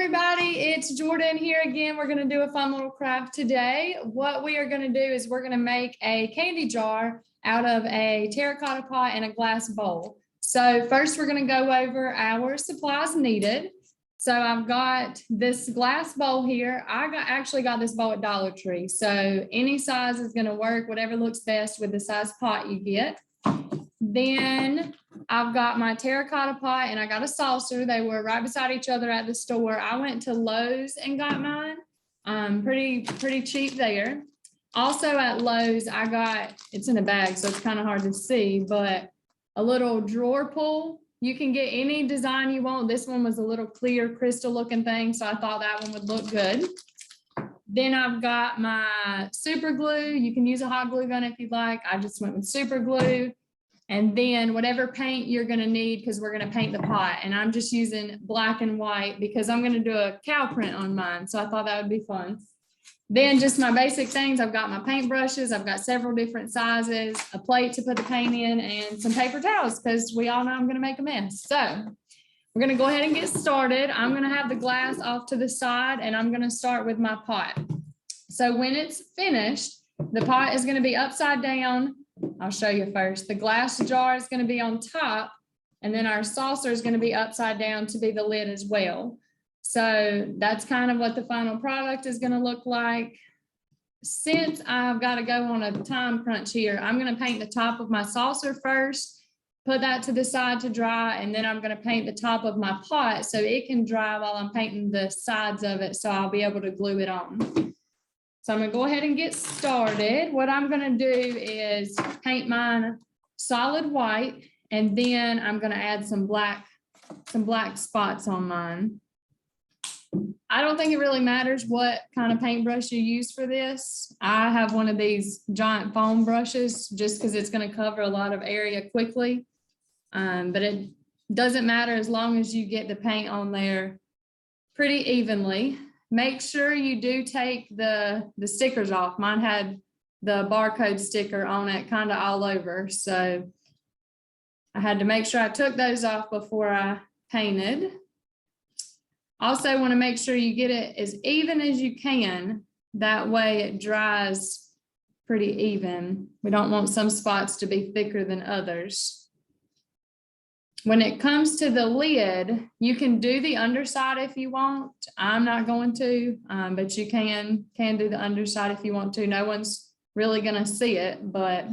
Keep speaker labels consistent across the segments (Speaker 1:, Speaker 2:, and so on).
Speaker 1: everybody, it's Jordan here again. We're going to do a fun little craft today. What we are going to do is we're going to make a candy jar out of a terracotta pot and a glass bowl. So first we're going to go over our supplies needed. So I've got this glass bowl here. I actually got this bowl at Dollar Tree. So any size is going to work, whatever looks best with the size pot you get. Then I've got my terracotta pot and I got a saucer. They were right beside each other at the store. I went to Lowe's and got mine. Pretty cheap there. Also at Lowe's, I got, it's in a bag, so it's kind of hard to see, but a little drawer pull. You can get any design you want. This one was a little clear crystal looking thing, so I thought that one would look good. Then I've got my super glue. You can use a hot glue gun if you'd like. I just went with super glue. And then whatever paint you're going to need, because we're going to paint the pot. And I'm just using black and white because I'm going to do a cow print on mine. So I thought that would be fun. Then just my basic things. I've got my paint brushes. I've got several different sizes, a plate to put the paint in, and some paper towels because we all know I'm going to make a mess. So we're going to go ahead and get started. I'm going to have the glass off to the side and I'm going to start with my pot. So when it's finished, the pot is going to be upside down. I'll show you first. The glass jar is going to be on top, and then our saucer is going to be upside down to be the lid as well. So that's kind of what the final product is going to look like. Since I've got to go on a time crunch here, I'm going to paint the top of my saucer first, put that to the side to dry, and then I'm going to paint the top of my pot so it can dry while I'm painting the sides of it, so I'll be able to glue it on. So I'm going to go ahead and get started. What I'm going to do is paint mine solid white, and then I'm going to add some black spots on mine. I don't think it really matters what kind of paintbrush you use for this. I have one of these giant foam brushes just because it's going to cover a lot of area quickly. But it doesn't matter as long as you get the paint on there pretty evenly. Make sure you do take the stickers off. Mine had the barcode sticker on it kind of all over. So I had to make sure I took those off before I painted. Also want to make sure you get it as even as you can. That way it dries pretty even. We don't want some spots to be thicker than others. When it comes to the lid, you can do the underside if you want. I'm not going to, but you can do the underside if you want to. No one's really going to see it, but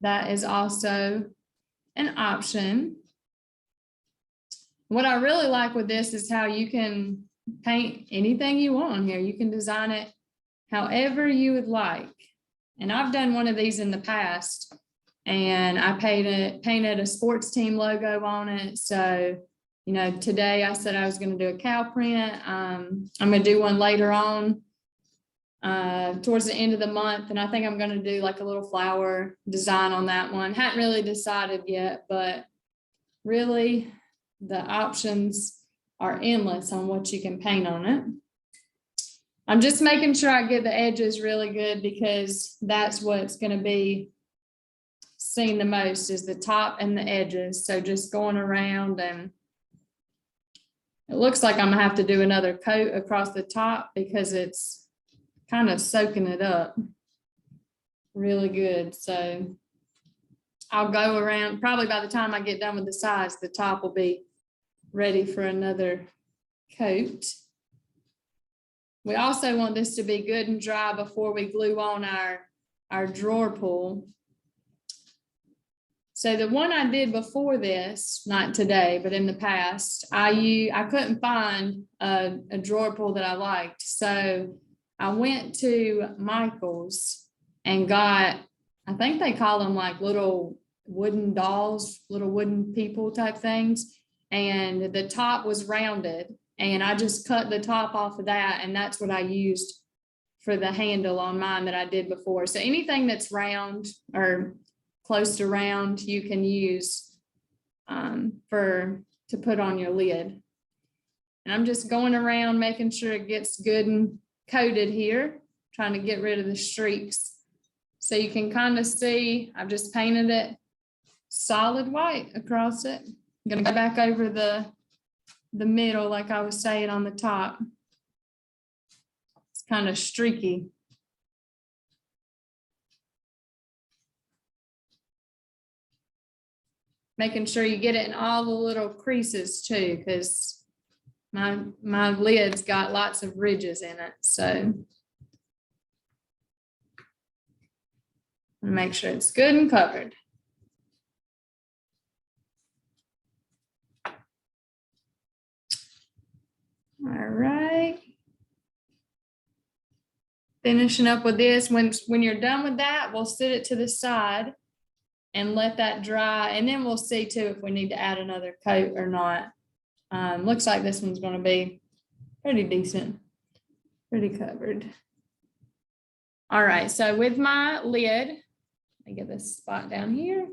Speaker 1: that is also an option. What I really like with this is how you can paint anything you want on here. You can design it however you would like. And I've done one of these in the past. And I painted a sports team logo on it. So, you know, today I said I was going to do a cow print. I'm going to do one later on towards the end of the month. And I think I'm going to do like a little flower design on that one. Hadn't really decided yet, but really the options are endless on what you can paint on it. I'm just making sure I get the edges really good because that's what's going to be seen the most is the top and the edges. So just going around, and it looks like I'm gonna have to do another coat across the top because it's kind of soaking it up really good. So I'll go around, probably by the time I get done with the sides, the top will be ready for another coat. We also want this to be good and dry before we glue on our drawer pull. So the one I did before this, not today, but in the past, I couldn't find a drawer pull that I liked. So I went to Michael's and got, I think they call them like little wooden dolls, little wooden people type things. And the top was rounded and I just cut the top off of that. And that's what I used for the handle on mine that I did before. So anything that's round or close to round, you can use to put on your lid. And I'm just going around making sure it gets good and coated here, trying to get rid of the streaks. So you can kind of see, I've just painted it solid white across it. I'm going to go back over the the middle, like I was saying on the top. It's kind of streaky. Making sure you get it in all the little creases too, because my lid's got lots of ridges in it. So make sure it's good and covered. All right. Finishing up with this. When you're done with that, we'll set it to the side and let that dry. And then we'll see too if we need to add another coat or not. Looks like this one's going to be pretty decent, pretty covered. All right, so with my lid, I get this spot down here.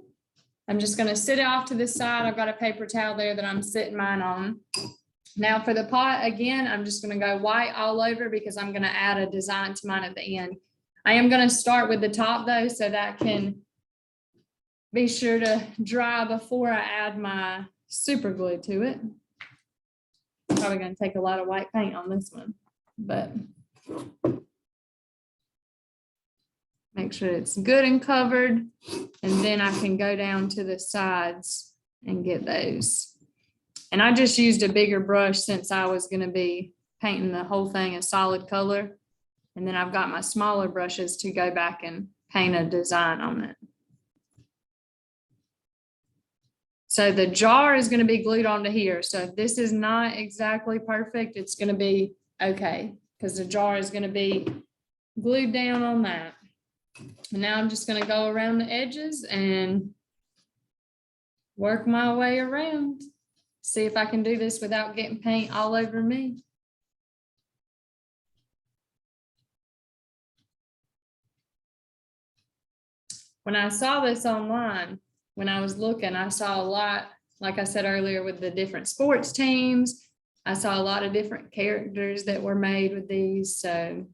Speaker 1: I'm just going to sit it off to the side. I've got a paper towel there that I'm sitting mine on. Now for the pot, again, I'm just going to go white all over because I'm going to add a design to mine at the end. I am going to start with the top though, so that can be sure to dry before I add my super glue to it. Probably going to take a lot of white paint on this one, but make sure it's good and covered, and then I can go down to the sides and get those. And I just used a bigger brush since I was going to be painting the whole thing a solid color. And then I've got my smaller brushes to go back and paint a design on it. So the jar is going to be glued onto here. So if this is not exactly perfect, it's going to be okay, because the jar is going to be glued down on that. And now I'm just going to go around the edges and work my way around. See if I can do this without getting paint all over me. When I saw this online, when I was looking, I saw a lot, like I said earlier, with the different sports teams. I saw a lot of different characters that were made with these. So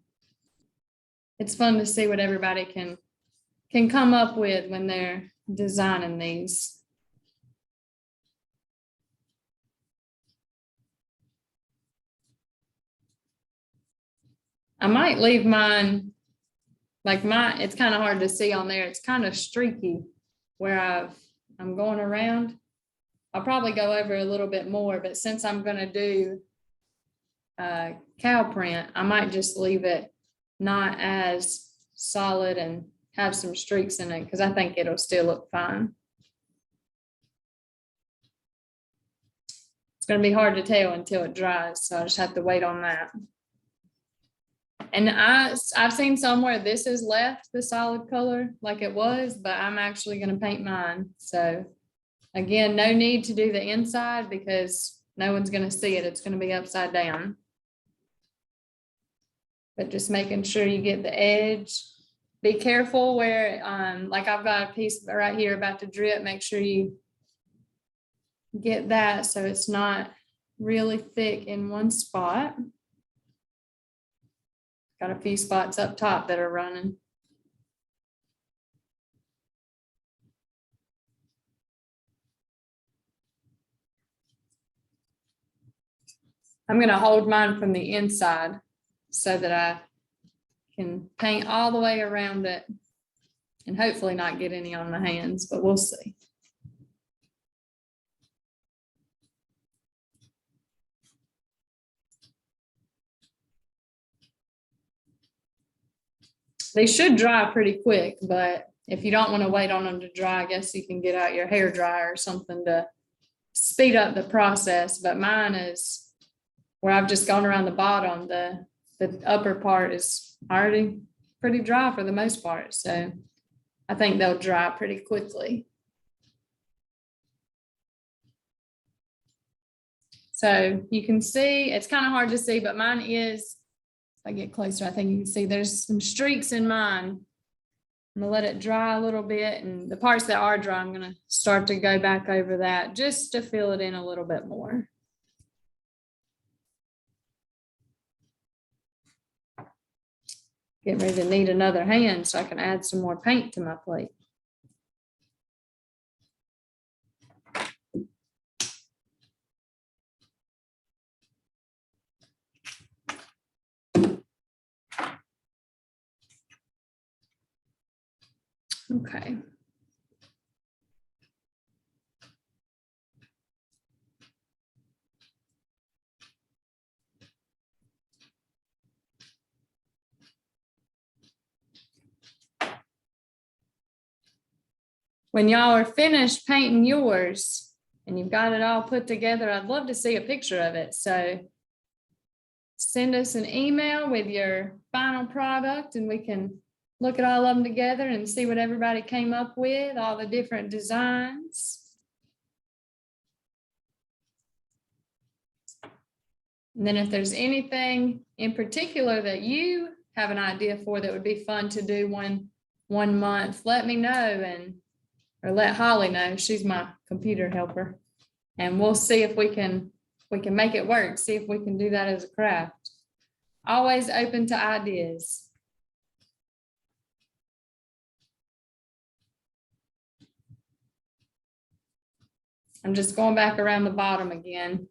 Speaker 1: it's fun to see what everybody can come up with when they're designing these. I might leave mine, like it's kind of hard to see on there. It's kind of streaky where I'm going around. I'll probably go over a little bit more, but since I'm going to do cow print, I might just leave it not as solid and have some streaks in it, because I think it'll still look fine. It's going to be hard to tell until it dries, so I just have to wait on that. And I've seen somewhere this is left the solid color like it was, but I'm actually going to paint mine. So again, no need to do the inside because no one's going to see it. It's going to be upside down. But just making sure you get the edge. Be careful where, like I've got a piece right here about to drip. Make sure you get that so it's not really thick in one spot. Got a few spots up top that are running. I'm going to hold mine from the inside so that I can paint all the way around it and hopefully not get any on my hands, but we'll see. They should dry pretty quick, but if you don't want to wait on them to dry, I guess you can get out your hair dryer or something to speed up the process. But mine is where I've just gone around the bottom. The upper part is already pretty dry for the most part. So I think they'll dry pretty quickly. So you can see, it's kind of hard to see, but mine is, if I get closer, I think you can see there's some streaks in mine. I'm gonna let it dry a little bit, and the parts that are dry, I'm gonna start to go back over that just to fill it in a little bit more. Getting ready to need another hand so I can add some more paint to my plate. Okay. When y'all are finished painting yours and you've got it all put together, I'd love to see a picture of it. So send us an email with your final product and we can look at all of them together and see what everybody came up with, all the different designs. And then if there's anything in particular that you have an idea for that would be fun to do one month, let me know or let Holly know. She's my computer helper. And we'll see if we can make it work, see if we can do that as a craft. Always open to ideas. I'm just going back around the bottom again,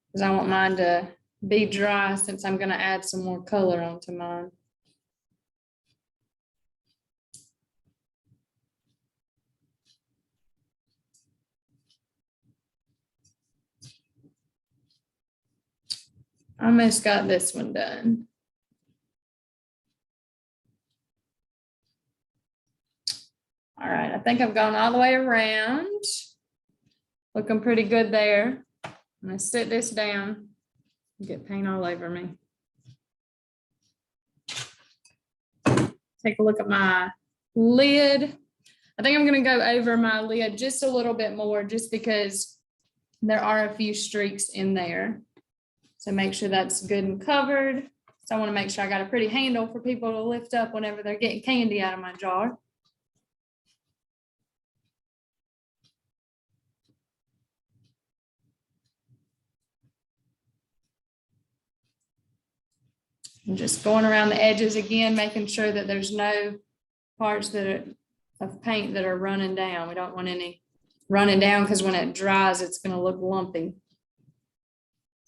Speaker 1: because I want mine to be dry since I'm going to add some more color onto mine. Almost got this one done. All right, I think I've gone all the way around. Looking pretty good there. I'm gonna sit this down and get paint all over me. Take a look at my lid. I think I'm gonna go over my lid just a little bit more just because there are a few streaks in there. So make sure that's good and covered. So I want to make sure I got a pretty handle for people to lift up whenever they're getting candy out of my jar. I'm just going around the edges again, making sure that there's no parts of paint that are running down. We don't want any running down because when it dries, it's going to look lumpy.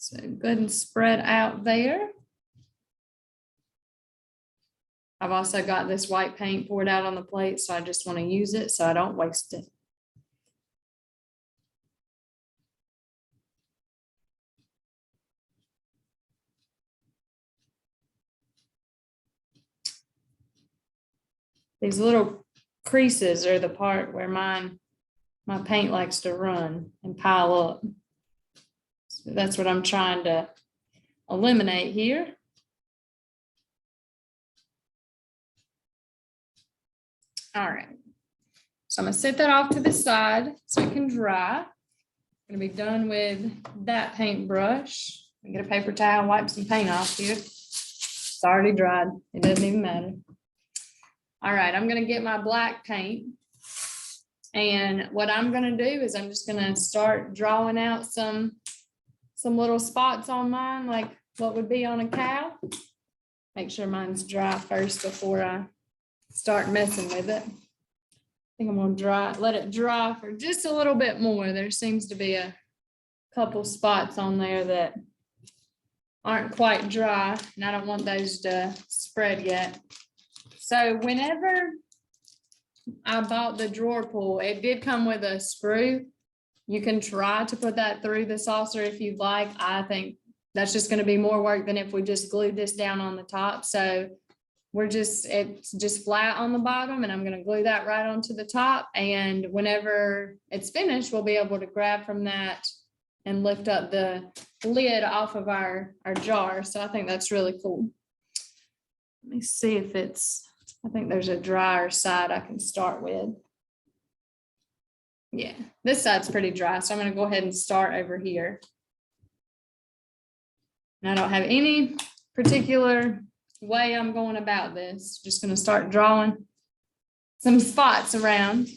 Speaker 1: So good and spread out there. I've also got this white paint poured out on the plate, so I just want to use it so I don't waste it. These little creases are the part where my paint likes to run and pile up. So that's what I'm trying to eliminate here. All right. So I'm going to set that off to the side so it can dry. I'm going to be done with that paintbrush. Get a paper towel, wipe some paint off here. It's already dried. It doesn't even matter. All right, I'm going to get my black paint. And what I'm going to do is I'm just going to start drawing out some little spots on mine, like what would be on a cow. Make sure mine's dry first before I start messing with it. I think I'm going to let it dry for just a little bit more. There seems to be a couple spots on there that aren't quite dry, and I don't want those to spread yet. So whenever I bought the drawer pull, it did come with a screw. You can try to put that through the saucer if you'd like. I think that's just going to be more work than if we just glued this down on the top. So it's just flat on the bottom, and I'm going to glue that right onto the top. And whenever it's finished, we'll be able to grab from that and lift up the lid off of our jar. So I think that's really cool. Let me see if I think there's a drier side I can start with. Yeah, this side's pretty dry, so I'm going to go ahead and start over here. And I don't have any particular way I'm going about this. Just going to start drawing some spots around.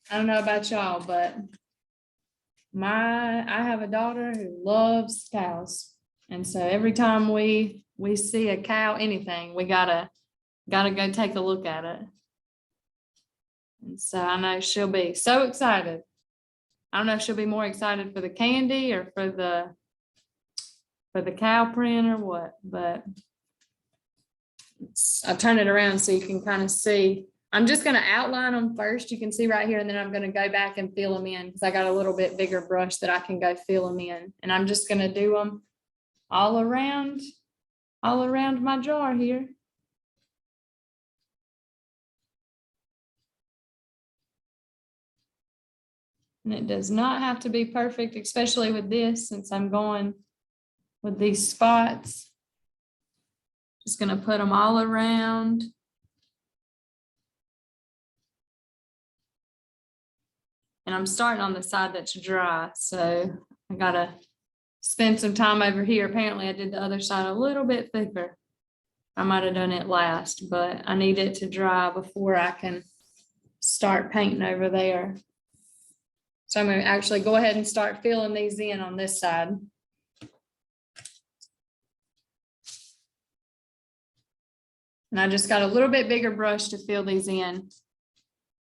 Speaker 1: I don't know about y'all, but I have a daughter who loves cows. And so every time we see a cow, anything, we gotta go take a look at it. And so I know she'll be so excited. I don't know if she'll be more excited for the candy or for the cow print or what, but I'll turn it around so you can kind of see. I'm just going to outline them first. You can see right here, and then I'm going to go back and fill them in because I got a little bit bigger brush that I can go fill them in. And I'm just going to do them all around my jar here. And it does not have to be perfect, especially with this, since I'm going with these spots. Just going to put them all around. And I'm starting on the side that's dry, so I gotta spend some time over here. Apparently I did the other side a little bit thicker. I might have done it last, but I need it to dry before I can start painting over there. So I'm gonna actually go ahead and start filling these in on this side. And I just got a little bit bigger brush to fill these in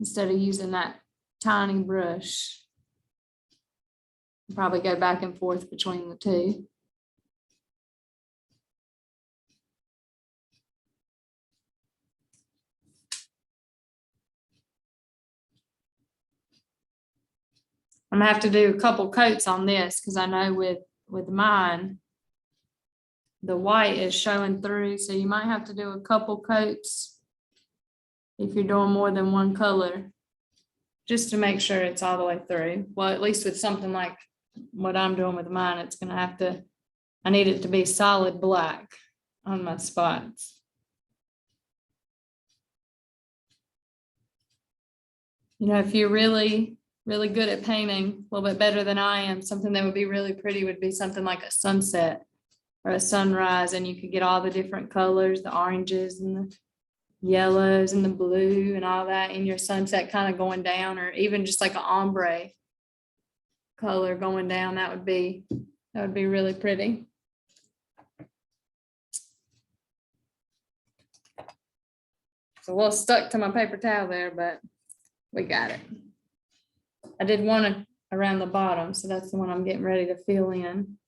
Speaker 1: instead of using that tiny brush. Probably go back and forth between the two. I'm gonna have to do a couple coats on this because I know with mine, the white is showing through, so you might have to do a couple coats if you're doing more than one color, just to make sure it's all the way through. Well, at least with something like what I'm doing with mine, it's gonna have to, I need it to be solid black on my spots. You know, if you're really good at painting, a little bit better than I am, something that would be really pretty would be something like a sunset or a sunrise, and you could get all the different colors, the oranges and the yellows and the blue and all that in your sunset kind of going down, or even just like an ombre color going down. That would be really pretty. So a little stuck to my paper towel there, but we got it. I did one around the bottom, so that's the one I'm getting ready to fill in.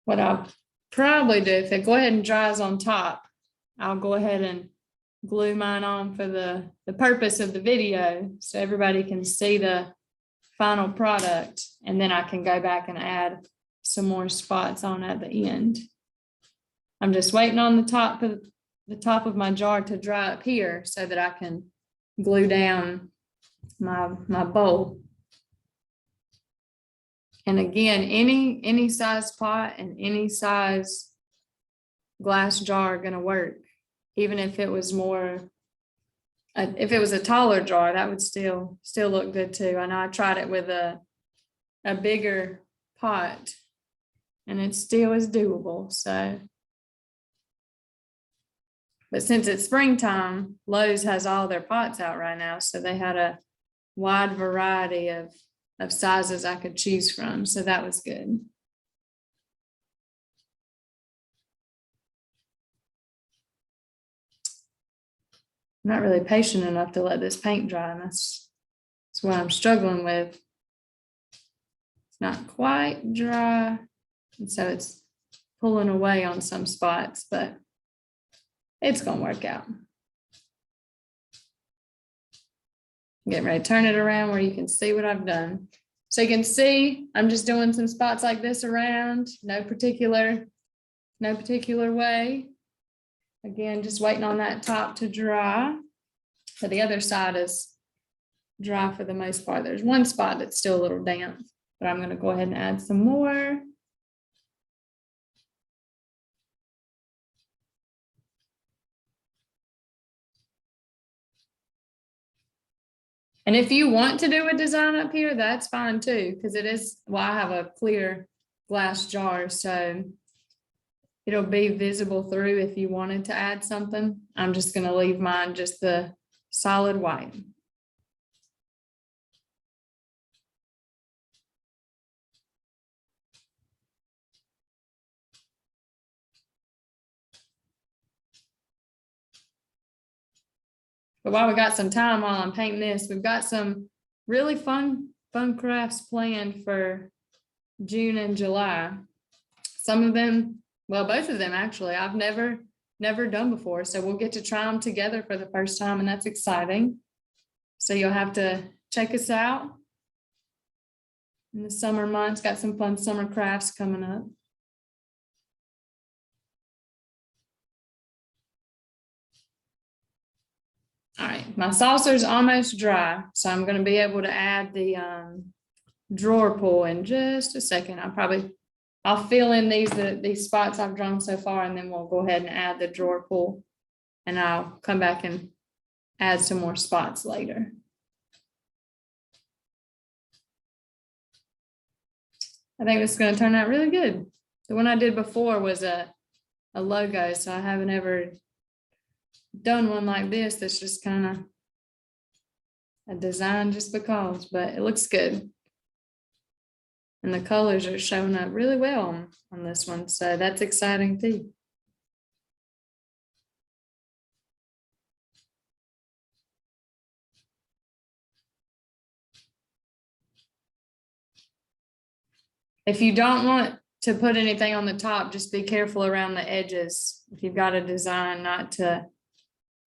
Speaker 1: What I'll probably do, if it go ahead and dries on top, I'll go ahead and glue mine on for the purpose of the video, so everybody can see the final product, and then I can go back and add some more spots on at the end. I'm just waiting on the top of my jar to dry up here so that I can glue down my bowl. And again, any size pot and any size glass jar are gonna work. Even if it was if it was a taller jar, that would still look good too. I know I tried it with a bigger pot and it still is doable, so. But since it's springtime, Lowe's has all their pots out right now, so they had a wide variety of sizes I could choose from, so that was good. I'm not really patient enough to let this paint dry, and that's what I'm struggling with. It's not quite dry, and so it's pulling away on some spots, but it's gonna work out. Getting ready to turn it around where you can see what I've done. So you can see I'm just doing some spots like this around, no particular way. Again, just waiting on that top to dry. But the other side is dry for the most part. There's one spot that's still a little damp, but I'm going to go ahead and add some more. And if you want to do a design up here, that's fine too, because it is, well, I have a clear glass jar, so it'll be visible through if you wanted to add something. I'm just going to leave mine just the solid white. But while we got some time while I'm painting this, we've got some really fun crafts planned for June and July. Some of them, well, both of them actually, I've never done before. So we'll get to try them together for the first time, and that's exciting. So you'll have to check us out in the summer months. Got some fun summer crafts coming up. All right, my saucer's almost dry, so I'm going to be able to add the drawer pull in just a second. I'll fill in these spots I've drawn so far, and then we'll go ahead and add the drawer pull, and I'll come back and add some more spots later. I think this is going to turn out really good. The one I did before was a logo, so I haven't ever done one like this. That's just kind of a design just because, but it looks good. And the colors are showing up really well on this one, so that's exciting too. If you don't want to put anything on the top, just be careful around the edges. If you've got a design, not to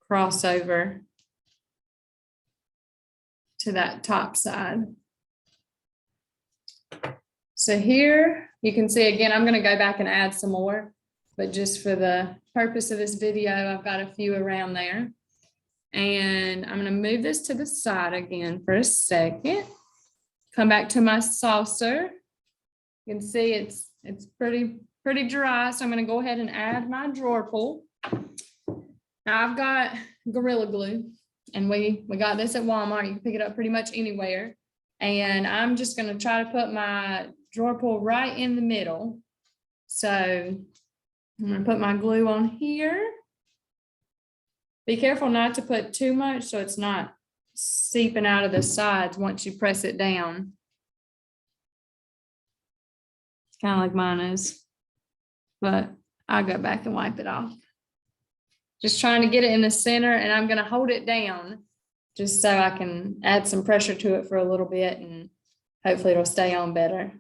Speaker 1: cross over to that top side. So here you can see, again, I'm going to go back and add some more, but just for the purpose of this video, I've got a few around there. And I'm going to move this to the side again for a second. Come back to my saucer. You can see it's pretty dry, so I'm going to go ahead and add my drawer pull. Now I've got Gorilla Glue, and we got this at Walmart. You can pick it up pretty much anywhere. And I'm just going to try to put my drawer pull right in the middle. So I'm going to put my glue on here. Be careful not to put too much so it's not seeping out of the sides once you press it down. It's kind of like mine is, but I'll go back and wipe it off. Just trying to get it in the center, and I'm going to hold it down just so I can add some pressure to it for a little bit, and hopefully it'll stay on better.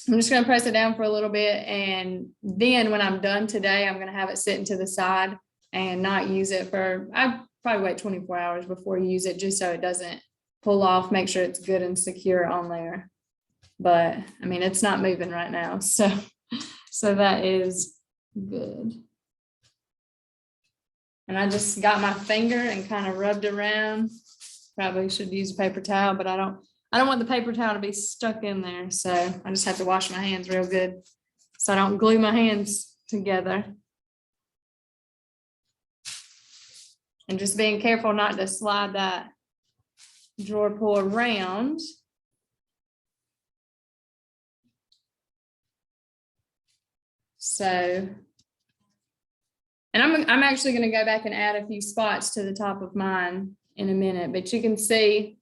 Speaker 1: I'm just going to press it down for a little bit, and then when I'm done today, I'm going to have it sitting to the side and not use it for, I probably wait 24 hours before you use it, just so it doesn't pull off. Make sure it's good and secure on there. But I mean, it's not moving right now, so that is good. And I just got my finger and kind of rubbed around. Probably should use a paper towel, but I don't want the paper towel to be stuck in there. So I just have to wash my hands real good so I don't glue my hands together. And just being careful not to slide that drawer pull around. So, and I'm actually going to go back and add a few spots to the top of mine in a minute, but you can see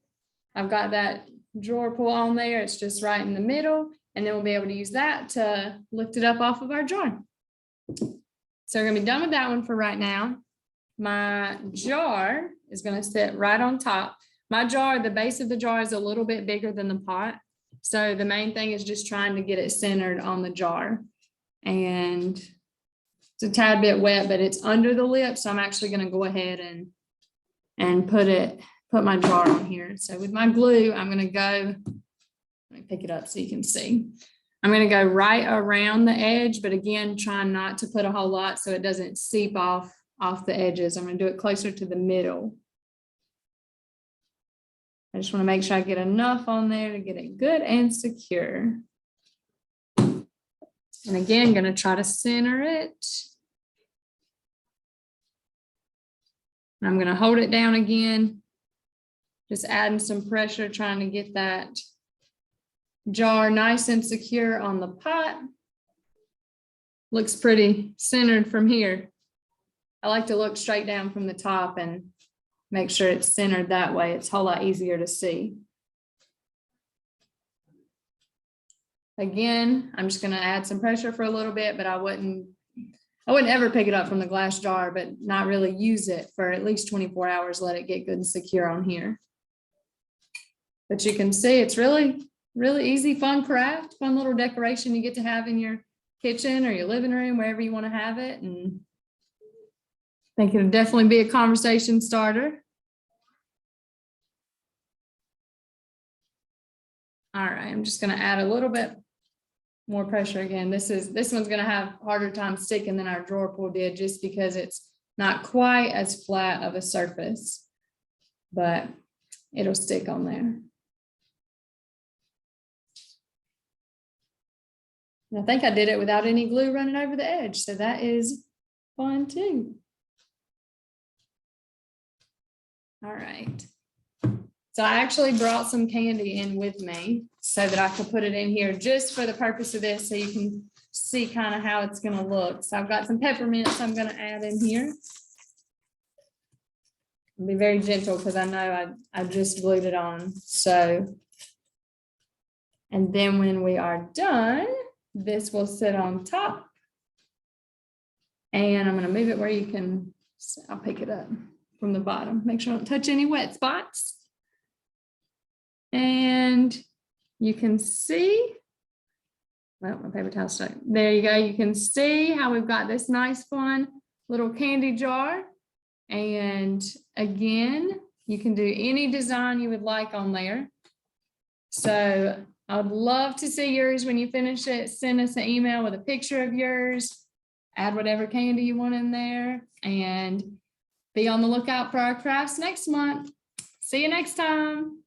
Speaker 1: I've got that drawer pull on there. It's just right in the middle, and then we'll be able to use that to lift it up off of our jar. So we're going to be done with that one for right now. My jar is going to sit right on top. My jar, the base of the jar is a little bit bigger than the pot. So the main thing is just trying to get it centered on the jar. And it's a tad bit wet, but it's under the lip. So I'm actually going to go ahead and put my jar on here. So with my glue, I'm going to go, let me pick it up so you can see. I'm going to go right around the edge, but again, trying not to put a whole lot so it doesn't seep off the edges. I'm going to do it closer to the middle. I just want to make sure I get enough on there to get it good and secure. And again, I'm going to try to center it. And I'm going to hold it down again. Just adding some pressure, trying to get that jar nice and secure on the pot. Looks pretty centered from here. I like to look straight down from the top and make sure it's centered that way. It's a whole lot easier to see. Again, I'm just going to add some pressure for a little bit, but I wouldn't I wouldn't ever pick it up from the glass jar, but not really use it for at least 24 hours, let it get good and secure on here. But you can see it's really, really easy, fun craft, fun little decoration you get to have in your kitchen or your living room, wherever you want to have it. And I think it'll definitely be a conversation starter. All right, I'm just going to add a little bit more pressure again. This one's going to have harder time sticking than our drawer pull did, just because it's not quite as flat of a surface, but it'll stick on there. And I think I did it without any glue running over the edge, so that is fun too. All right. So I actually brought some candy in with me so that I could put it in here just for the purpose of this, so you can see kind of how it's going to look. So I've got some peppermints I'm going to add in here. I'll be very gentle because I know I just glued it on. So, and then when we are done, this will sit on top. And I'm going to move it where you can, I'll pick it up from the bottom. Make sure I don't touch any wet spots. And you can see, well, my paper towel stuck. There you go. You can see how we've got this nice, fun little candy jar. And again, you can do any design you would like on there. So I'd love to see yours when you finish it. Send us an email with a picture of yours. Add whatever candy you want in there. And be on the lookout for our crafts next month. See you next time.